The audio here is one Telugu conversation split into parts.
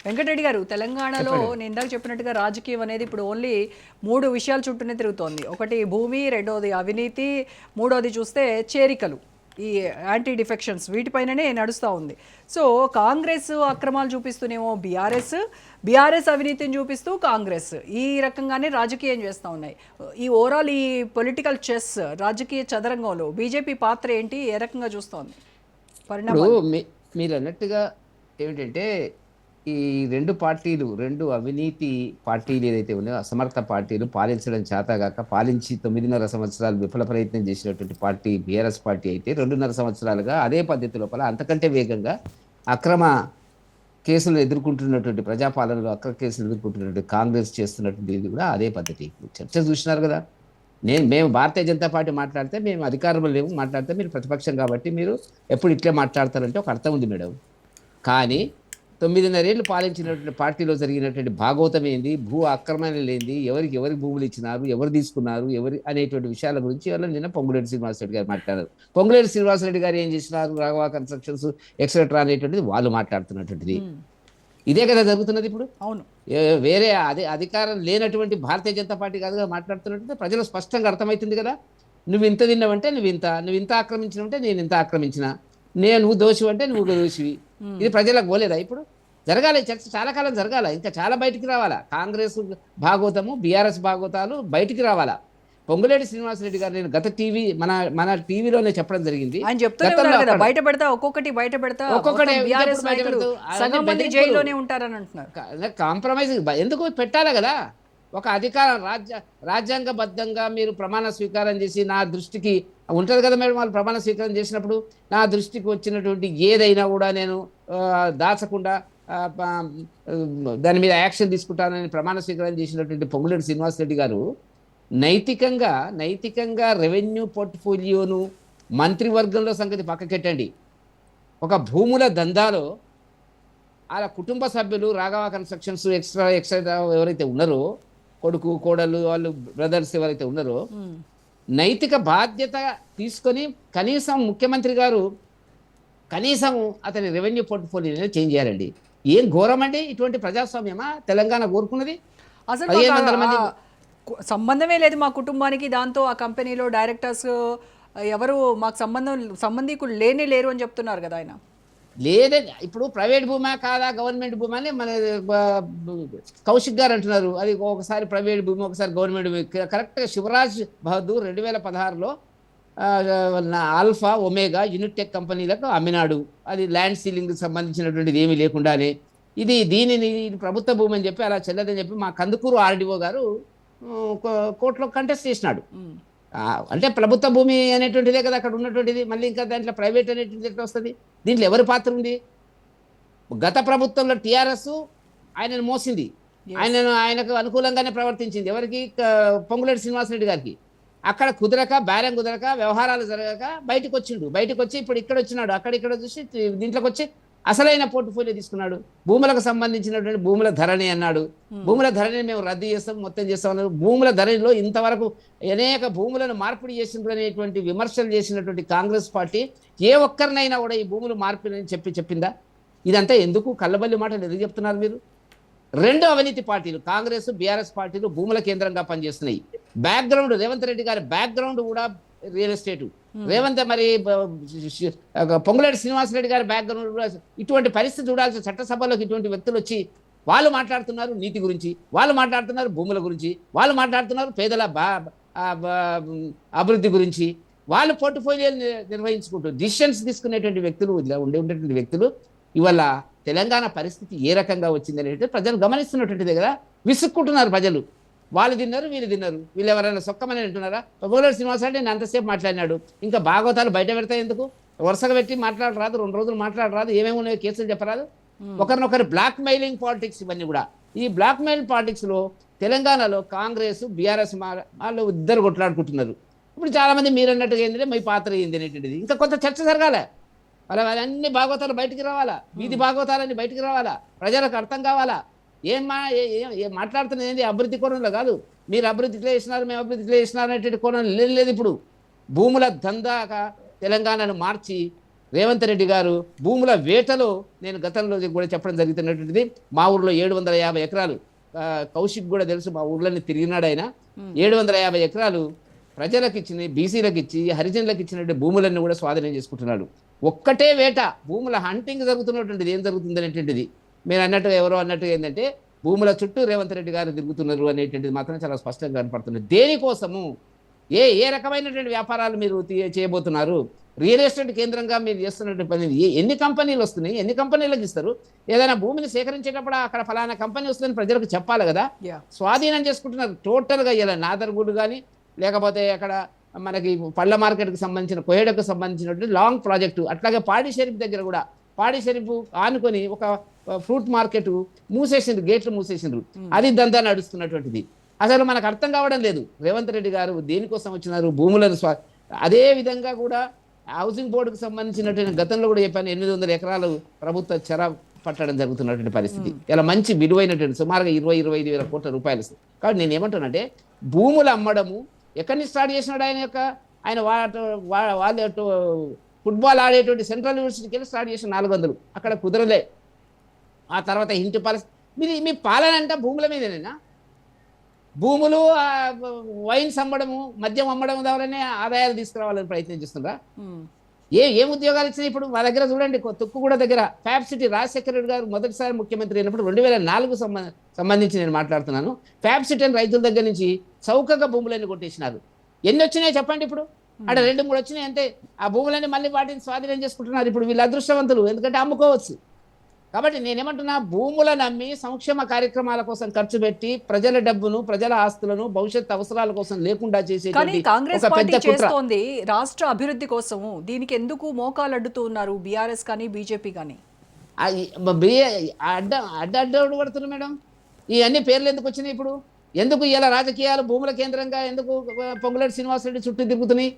వెంకటరెడ్డి గారు, తెలంగాణలో చెప్పండి. నేను ఇందాక చెప్పినట్టుగా రాజకీయం అనేది ఇప్పుడు ఓన్లీ 3 విషయాల చుట్టూనే తిరుగుతోంది. ఒకటి భూమి, రెండోది అవినీతి, మూడోది చూస్తే చేరికలు. ఈ యాంటీ డిఫెక్షన్స్ వీటిపైననే నడుస్తూ ఉంది. సో కాంగ్రెస్ అక్రమాలు చూపిస్తూనేమో బీఆర్ఎస్ అవినీతిని చూపిస్తూ కాంగ్రెస్ ఈ రకంగానే రాజకీయం చేస్తూ ఉన్నాయి. ఈ ఓవరాల్ ఈ పొలిటికల్ చెస్ రాజకీయ చదరంగంలో బీజేపీ పాత్ర ఏంటి, ఏ రకంగా చూస్తోంది ఇప్పుడు పరిణామాలు? మీరు అన్నట్టుగా ఏమిటంటే ఈ రెండు పార్టీలు, రెండు అవినీతి పార్టీలు ఏదైతే ఉన్నాయో, అసమర్థ పార్టీలు, పాలించడం చేతగాక పాలించి 9.5 సంవత్సరాలు విఫల ప్రయత్నం చేసినటువంటి పార్టీ బీఆర్ఎస్ పార్టీ అయితే 2.5 సంవత్సరాలుగా అదే పద్ధతి లోపల అంతకంటే వేగంగా అక్రమ కేసులు ఎదుర్కొంటున్నటువంటి, ప్రజాపాలనలో అక్రమ కేసులు ఎదుర్కొంటున్నటువంటి కాంగ్రెస్ చేస్తున్నటువంటి ఇది కూడా అదే పద్ధతి. చర్చ చూసినారు కదా. మేము భారతీయ జనతా పార్టీ మాట్లాడితే మేము అధికారంలో లేవు, మాట్లాడితే మీరు ప్రతిపక్షం కాబట్టి మీరు ఎప్పుడు ఇట్లే మాట్లాడతారంటే ఒక అర్థం ఉంది మేడం. కానీ 9.5 ఏళ్ళు పాలించినటువంటి పార్టీలో జరిగినటువంటి భాగవతం ఏంది, భూ ఆక్రమణ లేనిది, ఎవరికి భూములు ఇచ్చినారు, ఎవరు తీసుకున్నారు, ఎవరు అనేటువంటి విషయాల గురించి ఎవరు నిన్న పొంగులేటి శ్రీనివాసరెడ్డి గారు మాట్లాడారు. పొంగులేటి శ్రీనివాసరెడ్డి గారు ఏం చేసినారు, రాఘవ కన్స్ట్రక్షన్స్ ఎక్సెట్రా అనేటువంటిది వాళ్ళు మాట్లాడుతున్నటువంటిది. ఇదే కదా జరుగుతున్నది ఇప్పుడు. అవును. వేరే అధికారం లేనటువంటి భారతీయ జనతా పార్టీ కాదుగా మాట్లాడుతున్నట్టు ప్రజలు స్పష్టంగా అర్థమవుతుంది కదా. నువ్వు ఇంత తిన్నావంటే నువ్వు ఇంత ఆక్రమించినవంటే నేను ఇంత ఆక్రమించిన, నువ్వు దోషి అంటే నువ్వు దోషివి. ఇది ప్రజలకు పోలేదా? ఇప్పుడు జరగాలి చర్చ, చాలా కాలం జరగాల, ఇంకా చాలా బయటికి రావాలా. కాంగ్రెస్ భాగవతము, బీఆర్ఎస్ భాగవతాలు బయటికి రావాలా. పొంగులేటి శ్రీనివాసరెడ్డి గారు నేను గత టీవీ మన టీవీలోనే చెప్పడం జరిగింది. ఆయన చెప్తూనే ఉన్నారు కదా, బయట పెడతా ఒక్కొక్కటి బయట పెడతా, ఒక్కొక్కటి బీఆర్ఎస్ నాయకులు సగం మంది జైల్లోనే ఉంటారని అంటున్నారు. కాంప్రమైజ్ ఎందుకు పెట్టాలి కదా. ఒక అధికారం రాజ్యాంగబద్ధంగా మీరు ప్రమాణ స్వీకారం చేసి నా దృష్టికి ఉంటుంది కదా మేడం, వాళ్ళు ప్రమాణ స్వీకారం చేసినప్పుడు నా దృష్టికి వచ్చినటువంటి ఏదైనా కూడా నేను దాచకుండా దాని మీద యాక్షన్ తీసుకుంటానని ప్రమాణ స్వీకారం చేసినటువంటి పొంగులేటి శ్రీనివాసరెడ్డి గారు నైతికంగా రెవెన్యూ పోర్ట్ఫోలియోను మంత్రివర్గంలో సంగతి పక్కకెట్టండి, ఒక భూముల దందాలో ఆ కుటుంబ సభ్యులు రాఘవ కన్స్ట్రక్షన్స్ ఎక్స్ట్రా ఎవరైతే ఉన్నారో, కొడుకు కోడలు వాళ్ళు బ్రదర్స్ ఎవరైతే ఉన్నారో, నైతిక బాధ్యత తీసుకొని కనీసం ముఖ్యమంత్రి గారు కనీసం అతని రెవెన్యూ పోర్ట్ఫోలియోని చేంజ్ చేయాలండి. ఏం ఘోరం అండి, ఇటువంటి ప్రజాస్వామ్యమా తెలంగాణ కోరుకున్నది? అసలు సంబంధమే లేదు మా కుటుంబానికి దాంతో, ఆ కంపెనీలో డైరెక్టర్స్ ఎవరు మాకు సంబంధికులు లేరు అని చెప్తున్నారు కదా ఆయన. లేదే, ఇప్పుడు ప్రైవేట్ భూమా కాదా గవర్నమెంట్ భూమా అని మన కౌశిక్ గారు అంటున్నారు. అది ఒకసారి ప్రైవేట్ భూమి, ఒకసారి గవర్నమెంట్ భూమి. కరెక్ట్గా శివరాజ్ బహదూర్ 2016లో ఆల్ఫా ఒమేగా యూనిటెక్ కంపెనీలకు అమ్మినాడు. అది ల్యాండ్ సీలింగ్కి సంబంధించినటువంటిది ఏమీ లేకుండానే దీనిని ప్రభుత్వ భూమి అని చెప్పి అలా చెల్లదని చెప్పి మా కందుకూరు ఆర్డీఓ గారు కోర్టులో కంటెస్ట్ చేసినాడు. అంటే ప్రభుత్వ భూమి అనేటువంటిదే కదా అక్కడ ఉన్నటువంటిది, మళ్ళీ ఇంకా దాంట్లో ప్రైవేట్ అనేటువంటిది ఎట్లా వస్తుంది? దీంట్లో ఎవరి పాత్ర ఉంది? గత ప్రభుత్వంలో టీఆర్ఎస్ ఆయనను మోసింది, ఆయనకు అనుకూలంగానే ప్రవర్తించింది. ఎవరికి? పొంగులేటి శ్రీనివాసరెడ్డి గారికి. అక్కడ బేరం కుదరక వ్యవహారాలు జరగక బయటకు వచ్చి ఇప్పుడు ఇక్కడ వచ్చినాడు, అక్కడిక్కడ చూసి దీంట్లోకి వచ్చి అసలైన పోర్ట్ఫోలియో తీసుకున్నాడు. భూములకు సంబంధించినటువంటి భూముల ధరణి అన్నాడు. భూముల ధరణిని మేము రద్దు చేస్తాం, మొత్తం చేస్తాం అన్నారు. భూముల ధరణిలో ఇంతవరకు అనేక భూములను మార్పిడి చేసిండ్రు అనేటువంటి విమర్శలు చేసినటువంటి కాంగ్రెస్ పార్టీ ఏ ఒక్కరినైనా కూడా ఈ భూములు మార్పిడి చెప్పిందా? ఇదంతా ఎందుకు కళ్ళబల్లి మాటలు ఎందుకు చెప్తున్నారు మీరు? రెండు అవినీతి పార్టీలు, కాంగ్రెస్ బీఆర్ఎస్ పార్టీలు భూముల కేంద్రంగా పనిచేస్తున్నాయి. బ్యాక్గ్రౌండ్ రేవంత్ రెడ్డి గారి బ్యాక్గ్రౌండ్ కూడా రియల్ ఎస్టేటు. మరి పొంగులేటి శ్రీనివాసరెడ్డి గారి బ్యాక్గ్రౌండ్ కూడా ఇటువంటి పరిస్థితి చూడాల్సిన చట్టసభలోకి ఇటువంటి వ్యక్తులు వచ్చి వాళ్ళు మాట్లాడుతున్నారు నీతి గురించి, వాళ్ళు మాట్లాడుతున్నారు భూముల గురించి, వాళ్ళు మాట్లాడుతున్నారు పేదల అభివృద్ధి గురించి, వాళ్ళు పోర్ట్ఫోలియోలు నిర్వహించుకుంటూ డిసిషన్స్ తీసుకునేటువంటి వ్యక్తులు, ఇలా ఉండేటువంటి వ్యక్తులు ఇవాళ తెలంగాణ పరిస్థితి ఏ రకంగా వచ్చింది అనేది ప్రజలు గమనిస్తున్నటువంటిదే కదా. విసుక్కుంటున్నారు ప్రజలు. వాళ్ళు తిన్నారు, వీళ్ళు ఎవరైనా సొక్కమని అంటున్నారా? పొంగులేటి శ్రీనివాసరెడ్డి నేను అంతసేపు మాట్లాడినాడు, ఇంకా భాగవతాలు బయట పెడతాయి ఎందుకు? వరుసగా పెట్టి మాట్లాడరాదు, 2 రోజులు మాట్లాడరాదు, ఏమేమి ఉన్నాయో కేసులు చెప్పరాదు? ఒకరినొకరు బ్లాక్ మెయిలింగ్ పాలిటిక్స్ ఇవన్నీ కూడా. ఈ బ్లాక్ మెయిల్ పాలిటిక్స్లో తెలంగాణలో కాంగ్రెస్ బీఆర్ఎస్ వాళ్ళు ఇద్దరు కొట్లాడుకుంటున్నారు. ఇప్పుడు చాలామంది మీరు అన్నట్టుగా ఏంటంటే మీ పాత్ర ఏంది అనేటువంటిది ఇంకా కొంత చర్చ జరగాలి. అన్ని భాగవతాలు బయటికి రావాలా, వీధి భాగవతాలన్నీ బయటికి రావాలా, ప్రజలకు అర్థం కావాలా. ఏం మాట్లాడుతున్నది ఏంటి? అభివృద్ధి కోణంలో కాదు. మీరు అభివృద్ధి ఇట్లా చేసినారు, మేము అభివృద్ధి ఇట్లా చేసినారు అనేటువంటి కోణం లేదు. ఇప్పుడు భూముల దందాగా తెలంగాణను మార్చి రేవంత్ రెడ్డి గారు భూముల వేటలో నేను గతంలో కూడా చెప్పడం జరుగుతున్నటువంటిది. మా ఊర్లో 750 ఎకరాలు, కౌశిక్ కూడా తెలుసు, మా ఊర్లోనే తిరిగినాడు ఆయన. 750 ఎకరాలు ప్రజలకు ఇచ్చి, బీసీలకు ఇచ్చి, హరిజనులకు ఇచ్చినటువంటి భూములన్నీ కూడా స్వాధీనం చేసుకుంటున్నాడు. ఒక్కటే వేట, భూముల హంటింగ్ జరుగుతున్నటువంటిది. ఏం జరుగుతుంది అనేటువంటిది మీరు అన్నట్టు, ఎవరో అన్నట్టు ఏంటంటే భూముల చుట్టూ రేవంత్ రెడ్డి గారు తిరుగుతున్నారు అనేటువంటిది మాత్రం చాలా స్పష్టంగా కనపడుతుంది. దేనికోసము, ఏ రకమైనటువంటి వ్యాపారాలు మీరు చేయబోతున్నారు? రియల్ ఎస్టేట్ కేంద్రంగా మీరు చేస్తున్నటువంటి పని, ఎన్ని కంపెనీలు వస్తున్నాయి, ఎన్ని కంపెనీలకు ఇస్తారు? ఏదైనా భూమిని సేకరించేటప్పుడు అక్కడ ఫలానా కంపెనీ వస్తుందని ప్రజలకు చెప్పాలి కదా. స్వాధీనం చేసుకుంటున్నారు టోటల్గా. ఇలా నాదర్గూడు కానీ, లేకపోతే అక్కడ మనకి పళ్ళ మార్కెట్కి సంబంధించిన, కోహెడకు సంబంధించినటువంటి లాంగ్ ప్రాజెక్టు, అట్లాగే పాడి షరీఫ్ దగ్గర కూడా, పాడి షరీఫ్ ఆనుకొని ఒక ఫ్రూట్ మార్కెట్ మూసేసిండ్రు, గేట్లు మూసేసిండ్రు. అది దందా నడుస్తున్నటువంటిది. అసలు మనకు అర్థం కావడం లేదు రేవంత్ రెడ్డి గారు దేనికోసం వచ్చినారు. భూములను అదే విధంగా కూడా హౌసింగ్ బోర్డుకు సంబంధించినటువంటి గతంలో కూడా చెప్పాను, 800 ఎకరాలు ప్రభుత్వ చెర పట్టడం జరుగుతున్నటువంటి పరిస్థితి. ఇలా మంచి విలువైనటువంటి సుమారుగా 20-25 వేల కోట్ల రూపాయలు. కాబట్టి నేను ఏమంటానంటే భూములు అమ్మడము ఎక్కడి నుంచి స్టార్ట్ చేసినాడు ఆయన వాళ్ళ ఫుట్బాల్ ఆడేటువంటి సెంట్రల్ యూనివర్సిటీకి వెళ్ళి స్టార్ట్ చేసిన 400, అక్కడ కుదరలే. ఆ తర్వాత ఇంటి పాలసీ, మీ పాలన అంటే భూముల మీదనేనా? భూములు, వైన్స్ అమ్మడము, మద్యం అమ్మడం ద్వారానే ఆదాయాలు తీసుకురావాలని ప్రయత్నం చేస్తున్నారా? ఏం ఉద్యోగాలు ఇచ్చినాయి? ఇప్పుడు మా దగ్గర చూడండి, తుక్కుగూడ దగ్గర ఫ్యాబ్ సిటీ, రాజశేఖర రెడ్డి గారు మొదటిసారి ముఖ్యమంత్రి అయినప్పుడు 2004 సంబంధించి నేను మాట్లాడుతున్నాను. ఫ్యాబ్ సిటీ అని రైతుల దగ్గర నుంచి చౌకగా భూములన్నీ కొట్టేసినారు. ఎన్ని వచ్చినాయి చెప్పండి? ఇప్పుడు అక్కడ 2-3 వచ్చినాయి అంతే. ఆ భూములన్నీ మళ్ళీ వాటిని స్వాధీనం చేసుకుంటున్నారు. ఇప్పుడు వీళ్ళు అదృష్టవంతులు, ఎందుకంటే అమ్ముకోవచ్చు. కాబట్టి నేనేమంటున్నా, భూములను అమ్మి సంక్షేమ కార్యక్రమాల కోసం ఖర్చు పెట్టి ప్రజల డబ్బును, ప్రజల ఆస్తులను భవిష్యత్ అవసరాల కోసం లేకుండా చేసేటువంటి కాంగ్రెస్ పార్టీ చేస్తోంది రాష్ట్ర అభివృద్ధి కోసము. దీనికి ఎందుకు మోకాలు అడ్డుతూ ఉన్నారు బీఆర్ఎస్ కానీ బీజేపీ కానీ? అడ్డు పడుతున్నారు మేడం. ఇవన్నీ పేర్లు ఎందుకు వచ్చినాయి ఇప్పుడు? ఎందుకు ఇలా రాజకీయాలు భూముల కేంద్రంగా ఎందుకు పొంగులేటి శ్రీనివాసరెడ్డి చుట్టూ తిరుగుతున్నాయి?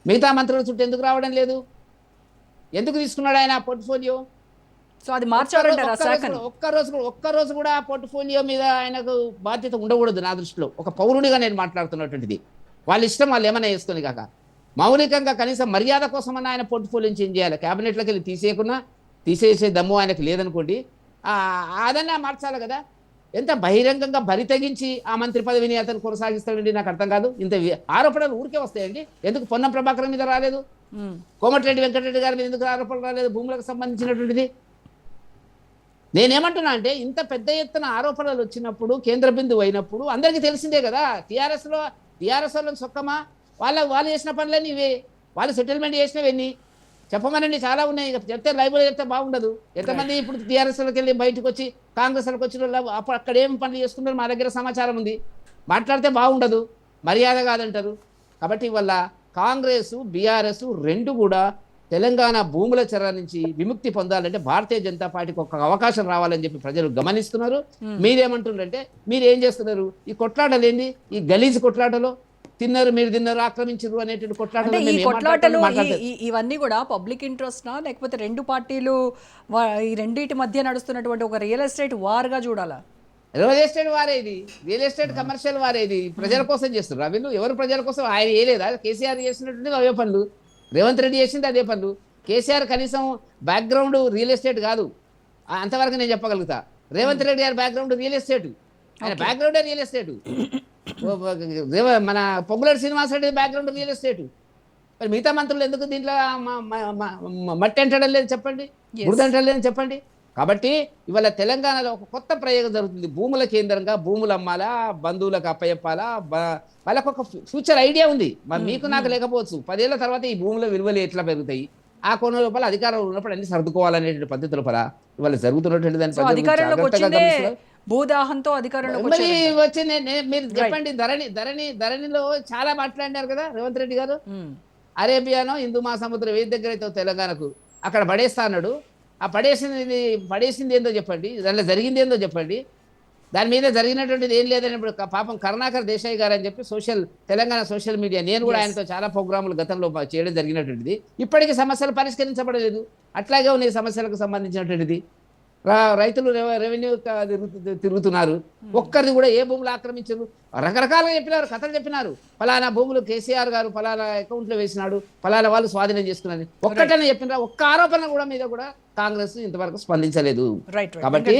మిగతా మంత్రుల చుట్టూ ఎందుకు రావడం లేదు? ఎందుకు తీసుకున్నాడు ఆయన పోర్ట్ఫోలియో? సో అది మార్చాలంటారా? ఒక్కరోజు కూడా ఆ పోర్ట్ఫోలియో మీద ఆయనకు బాధ్యత ఉండకూడదు నా దృష్టిలో. ఒక పౌరుడిగా నేను మాట్లాడుతున్నటువంటిది. వాళ్ళ ఇష్టం, వాళ్ళు ఏమైనా చేసుకొని కాక మౌలికంగా కనీసం మర్యాద కోసమన్నా ఆయన పోర్ట్ఫోలియోని చేంజ్ చేయాలి. క్యాబినెట్లోకి వెళ్ళి తీసేసే దమ్ము ఆయనకు లేదనుకోండి, అదన్నా మార్చాలి కదా. ఎంత బహిరంగంగా బరి తెగించి ఆ మంత్రి పదవిని అతను కొనసాగిస్తాడండి, నాకు అర్థం కాదు. ఇంత ఆరోపణలు ఊరికే వస్తాయండి. ఎందుకు పొన్నం ప్రభాకర్ మీద రాలేదు? కోమటిరెడ్డి వెంకటరెడ్డి గారి మీద ఎందుకు ఆరోపణలు రాలేదు భూములకు సంబంధించినటువంటిది? నేనేమంటున్నా అంటే, ఇంత పెద్ద ఎత్తున ఆరోపణలు వచ్చినప్పుడు, కేంద్ర బిందువు అయినప్పుడు అందరికీ తెలిసిందే కదా. టీఆర్ఎస్ వాళ్ళని సొక్కమా? వాళ్ళు చేసిన పనులన్నీ ఇవే. వాళ్ళు సెటిల్మెంట్ చేసినవి ఎన్ని చెప్పమనండి, చాలా ఉన్నాయి. చెప్తే లైబ్రరీ చెప్తే బాగుండదు. ఎంతమంది ఇప్పుడు టీఆర్ఎస్లోకి వెళ్ళి బయటకు వచ్చి కాంగ్రెస్లోకి వచ్చిన వాళ్ళు అప్పుడు అక్కడ ఏం పనులు చేసుకున్నారు మా దగ్గర సమాచారం ఉంది. మాట్లాడితే బాగుండదు, మర్యాద కాదంటారు. కాబట్టి వల్ల కాంగ్రెస్, బీఆర్ఎస్ రెండు కూడా తెలంగాణ భూముల చెర నుంచి విముక్తి పొందాలంటే భారతీయ జనతా పార్టీకి ఒక అవకాశం రావాలని చెప్పి ప్రజలు గమనిస్తున్నారు. మీరేమంటున్నారంటే, మీరు ఏం చేస్తున్నారు? ఈ కొట్లాటలేంది? ఈ గలీజ్ కొట్లాటలో మీరు తిన్నారు, ఆక్రమించారు అనేటువంటి కొట్లాటలు ఇవన్నీ కూడా పబ్లిక్ ఇంట్రెస్టా, లేకపోతే రెండు పార్టీలు ఈ రెండింటి మధ్య నడుస్తున్నటువంటి ఒక రియల్ ఎస్టేట్ వార్గా చూడాలా? రియల్ ఎస్టేట్ వారేది, రియల్ ఎస్టేట్ కమర్షియల్ వారేది. ప్రజల కోసం చేస్తున్నారు వీళ్ళు. ఎవరు ప్రజల కోసం? ఆయన ఏలేదా? కేసీఆర్ చేసినటువంటి అవే పనులు, రేవంత్ రెడ్డి చేసింది అదే పనులు. కేసీఆర్ కనీసం బ్యాక్గ్రౌండ్ రియల్ ఎస్టేట్ కాదు, అంతవరకు నేను చెప్పగలుగుతా. రేవంత్ రెడ్డి గారి బ్యాక్గ్రౌండ్ రియల్ ఎస్టేట్, ఆయన బ్యాక్గ్రౌండే రియల్ ఎస్టేట్. మన Ponguleti Srinivasa Reddy background real estate. మరి మిగతా మంత్రులు ఎందుకు దీంట్లో మట్టి అంటడం లేదు చెప్పండి, బురద అంటడం లేదు చెప్పండి. కాబట్టి ఇవాళ తెలంగాణలో ఒక కొత్త ప్రయోగం జరుగుతుంది. భూముల కేంద్రంగా భూములు అమ్మాలా, బంధువులకు అప్పచెప్పాలా, వాళ్ళకు ఒక ఫ్యూచర్ ఐడియా ఉంది. మరి మీకు నాకు లేకపోవచ్చు. 10 ఏళ్ల తర్వాత ఈ భూముల విలువలు ఎట్లా పెరుగుతాయి, ఆ కోణం లోపల అధికారం ఉన్నప్పుడు అన్ని సర్దుకోవాలనేటువంటి పద్ధతుల పర ఇవాళ జరుగుతున్నటువంటి దాని భూదాహంతో అధికారంలో వచ్చింది. మీరు చెప్పండి, ధరణిలో చాలా మాట్లాడినారు కదా రేవంత్ రెడ్డి గారు. అరేబియానో హిందూ మహాసముద్రం ఏది దగ్గర అయితే తెలంగాణకు అక్కడ పడేస్తా అన్నాడు. ఆ పడేసింది ఏందో చెప్పండి, దానిలో జరిగింది ఏందో చెప్పండి. దాని మీద జరిగినటువంటిది ఏం లేదని ఇప్పుడు పాపం కరుణాకర్ దేశాయ్ గారు అని చెప్పి తెలంగాణ సోషల్ మీడియా, నేను కూడా ఆయనతో చాలా ప్రోగ్రాములు గతంలో చేయడం జరిగినటువంటిది. ఇప్పటికీ సమస్యలు పరిష్కరించబడలేదు, అట్లాగే ఉన్నాయి సమస్యలకు సంబంధించినటువంటిది. రైతులు రెవెన్యూ తిరుగుతున్నారు. ఒక్కరిది కూడా ఏ భూములు ఆక్రమించారు రకరకాలుగా చెప్పినారు, కథలు చెప్పినారు. ఫలానా భూములు కేసీఆర్ గారు ఫలానా అకౌంట్లో వేసినాడు, ఫలానా వాళ్ళు స్వాధీనం చేసుకున్నది ఒక్కటనే చెప్పినారు. ఒక్క ఆరోపణ కూడా మీద కూడా కాంగ్రెస్ ఇంతవరకు స్పందించలేదు. కాబట్టి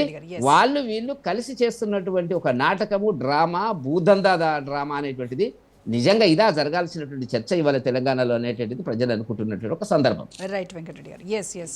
వాళ్ళు వీళ్ళు కలిసి చేస్తున్నటువంటి ఒక నాటకము, డ్రామా, భూదందా డ్రామా అనేటువంటిది నిజంగా ఇదా జరగాల్సినటువంటి చర్చ ఇవాళ తెలంగాణలో అనేటువంటిది ప్రజలు అనుకుంటున్నటువంటి ఒక సందర్భం. రైట్ వెంకటరెడ్డి గారు. ఎస్